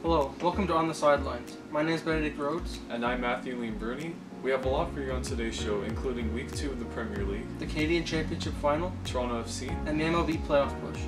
Hello, welcome to On The Sidelines. My name is Benedict Rhodes. And I'm Matthew Lean Bruni. We have a lot for you on today's show, including Week 2 of the Premier League, The Canadian Championship Final, Toronto FC, and the MLB playoff push.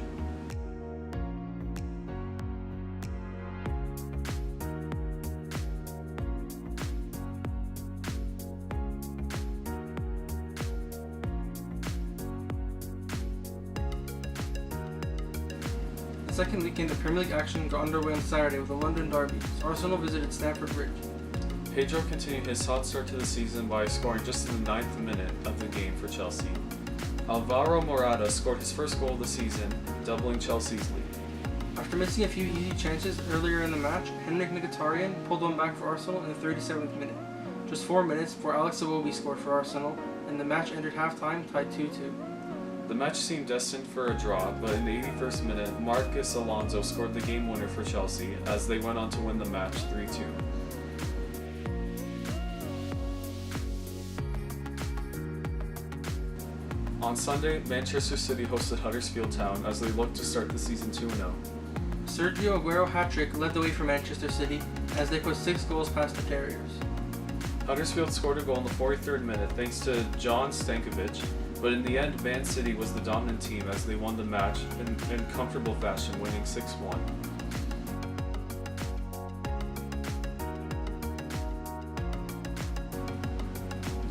The second weekend of Premier League action got underway on Saturday with a London derby as Arsenal visited Stamford Bridge. Pedro continued his hot start to the season by scoring just in the 9th minute of the game for Chelsea. Alvaro Morata scored his first goal of the season, doubling Chelsea's lead. After missing a few easy chances earlier in the match, Henrik Mkhitaryan pulled one back for Arsenal in the 37th minute, just 4 minutes before Alex Iwobi scored for Arsenal, and the match entered halftime tied 2-2. The match seemed destined for a draw, but in the 81st minute, Marcus Alonso scored the game winner for Chelsea as they went on to win the match 3-2. On Sunday, Manchester City hosted Huddersfield Town as they looked to start the season 2-0. Sergio Aguero hat-trick led the way for Manchester City as they put 6 goals past the Terriers. Huddersfield scored a goal in the 43rd minute thanks to John Stankovic, but in the end, Man City was the dominant team as they won the match in comfortable fashion, winning 6-1.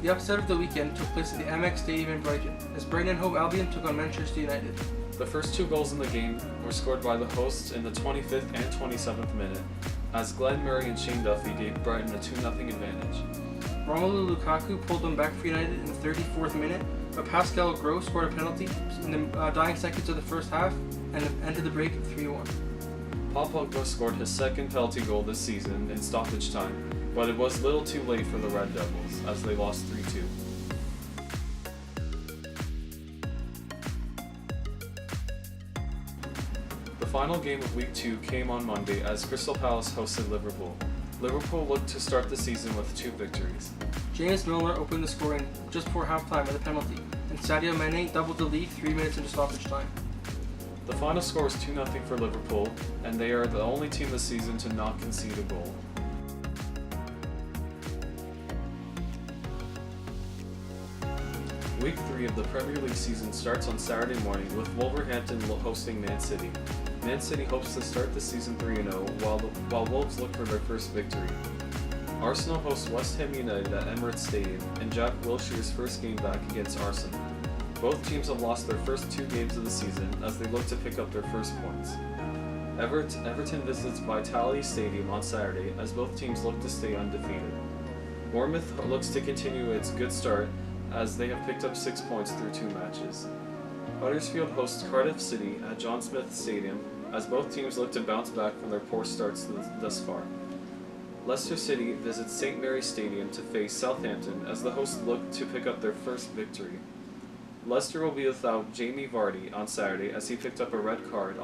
The upset of the weekend took place at the Amex Stadium in Brighton, as Brighton and Hove Albion took on Manchester United. The first 2 goals in the game were scored by the hosts in the 25th and 27th minute, as Glenn Murray and Shane Duffy gave Brighton a 2-0 advantage. Romelu Lukaku pulled them back for United in the 34th minute, but Pascal Gross scored a penalty in the dying seconds of the first half and ended the break 3-1. Paul Pogba scored his second penalty goal this season in stoppage time, but it was little too late for the Red Devils as they lost 3-2. The final game of Week 2 came on Monday as Crystal Palace hosted Liverpool. Liverpool looked to start the season with 2 victories. James Milner opened the scoring just before halftime with a penalty, and Sadio Mane doubled the lead 3 minutes into stoppage time. The final score was 2-0 for Liverpool, and they are the only team this season to not concede a goal. Week 3 of the Premier League season starts on Saturday morning with Wolverhampton hosting Man City. Man City hopes to start the season 3-0 while Wolves look for their first victory. Arsenal hosts West Ham United at Emirates Stadium in Jack Wilshere's first game back against Arsenal. Both teams have lost their first 2 games of the season as they look to pick up their first points. Everton visits Vitality Stadium on Saturday as both teams look to stay undefeated. Bournemouth looks to continue its good start as they have picked up 6 points through 2 matches. Huddersfield hosts Cardiff City at John Smith Stadium as both teams look to bounce back from their poor starts thus far. Leicester City visits St. Mary's Stadium to face Southampton as the hosts look to pick up their first victory. Leicester will be without Jamie Vardy on Saturday as he picked up a red card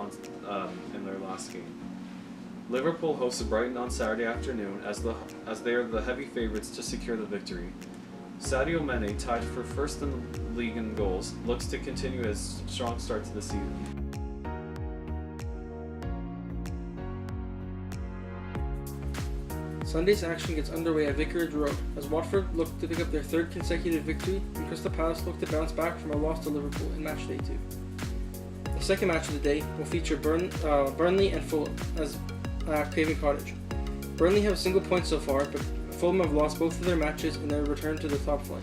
in their last game. Liverpool hosts Brighton on Saturday afternoon as they are the heavy favourites to secure the victory. Sadio Mane, tied for first in the league in goals, looks to continue his strong start to the season. Sunday's action gets underway at Vicarage Road as Watford look to pick up their 3rd consecutive victory and Crystal Palace look to bounce back from a loss to Liverpool in match day 2. The second match of the day will feature Burnley and Fulham at Craven Cottage. Burnley have a single point so far, but Fulham have lost both of their matches in their return to the top flight.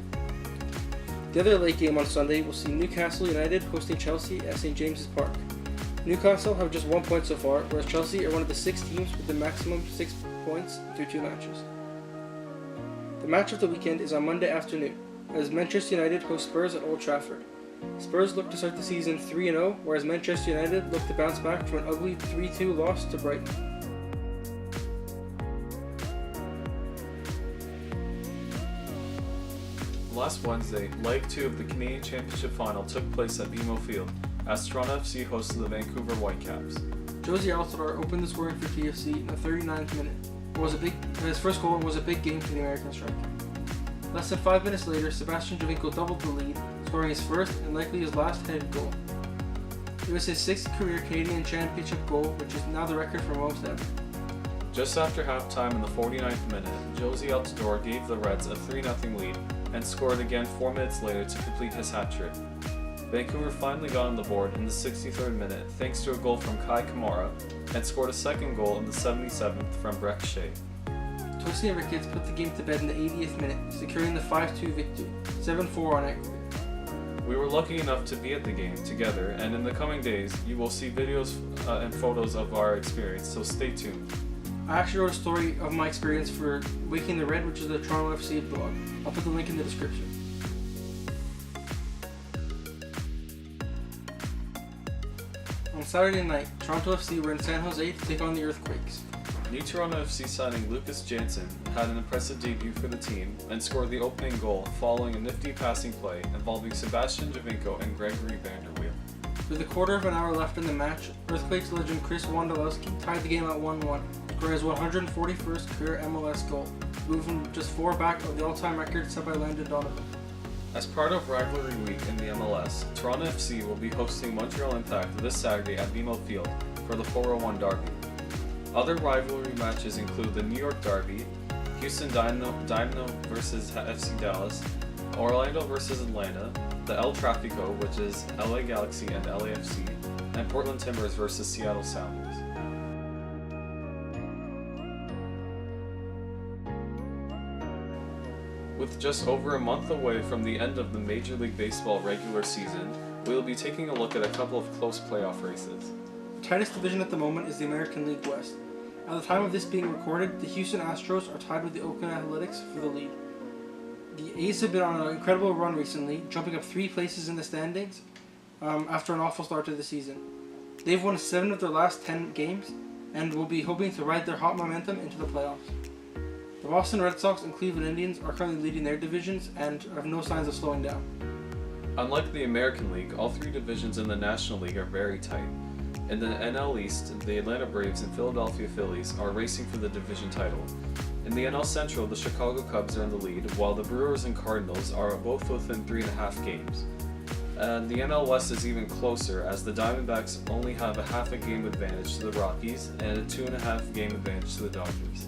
The other late game on Sunday will see Newcastle United hosting Chelsea at St James's Park. Newcastle have just 1 point so far, whereas Chelsea are one of the 6 teams with the maximum 6 points through 2 matches. The match of the weekend is on Monday afternoon, as Manchester United host Spurs at Old Trafford. Spurs look to start the season 3-0, whereas Manchester United look to bounce back from an ugly 3-2 loss to Brighton. Last Wednesday, Leg 2 of the Canadian Championship Final took place at BMO Field as Toronto FC hosted the Vancouver Whitecaps. Josie Altidore opened the scoring for TFC in the 39th minute. His first goal was a big game for the American striker. Less than 5 minutes later, Sebastian Giovinco doubled the lead, scoring his first and likely his last headed goal. It was his 6th career Canadian Championship goal, which is now the record for most ever. Just after halftime in the 49th minute, Josie Altidore gave the Reds a 3-0 lead and scored again 4 minutes later to complete his hat-trick. Vancouver finally got on the board in the 63rd minute thanks to a goal from Kai Kamara and scored a second goal in the 77th from Brek Shea. Tosi and Ricketts put the game to bed in the 80th minute, securing the 5-2 victory, 7-4 on aggregate. We were lucky enough to be at the game together, and in the coming days, you will see videos and photos of our experience, so stay tuned. I actually wrote a story of my experience for Waking the Red, which is the Toronto FC blog. I'll put the link in the description. On Saturday night, Toronto FC were in San Jose to take on the Earthquakes. New Toronto FC signing Lucas Janssen had an impressive debut for the team and scored the opening goal following a nifty passing play involving Sebastian Javinko and Gregory Vanderweel. With a quarter of an hour left in the match, Earthquakes legend Chris Wondolowski tied the game at 1-1, scoring his 141st career MLS goal, moving just 4 back of the all-time record set by Landon Donovan. As part of rivalry week in the MLS, Toronto FC will be hosting Montreal Impact this Saturday at BMO Field for the 401 Derby. Other rivalry matches include the New York Derby, Houston Dynamo vs FC Dallas, Orlando vs Atlanta, the El Tráfico, which is LA Galaxy and LAFC, and Portland Timbers vs Seattle Sounders. With just over a month away from the end of the Major League Baseball regular season, we will be taking a look at a couple of close playoff races. The tightest division at the moment is the American League West. At the time of this being recorded, the Houston Astros are tied with the Oakland Athletics for the lead. The A's have been on an incredible run recently, jumping up 3 places in the standings after an awful start to the season. They've won 7 of their last 10 games and will be hoping to ride their hot momentum into the playoffs. The Boston Red Sox and Cleveland Indians are currently leading their divisions and have no signs of slowing down. Unlike the American League, all 3 divisions in the National League are very tight. In the NL East, the Atlanta Braves and Philadelphia Phillies are racing for the division title. In the NL Central, the Chicago Cubs are in the lead, while the Brewers and Cardinals are both within 3.5 games. And the NL West is even closer, as the Diamondbacks only have a half a game advantage to the Rockies and a 2.5 game advantage to the Dodgers.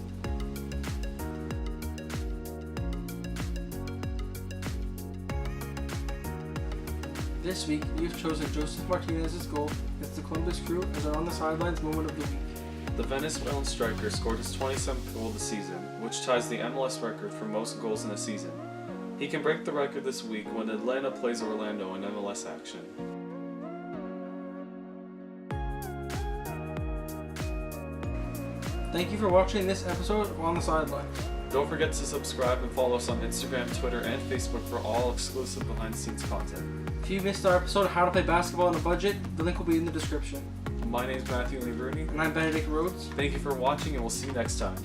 This week, we've chosen Joseph Martinez's goal against the Columbus Crew as our On The Sidelines moment of the week. The Venezuelan striker scored his 27th goal of the season, which ties the MLS record for most goals in a season. He can break the record this week when Atlanta plays Orlando in MLS action. Thank you for watching this episode of On The Sidelines. Don't forget to subscribe and follow us on Instagram, Twitter, and Facebook for all exclusive behind-the-scenes content. If you missed our episode of How to Play Basketball on a Budget, the link will be in the description. My name is Matthew Lee Bruni. And I'm Benedict Rhodes. Thank you for watching, and we'll see you next time.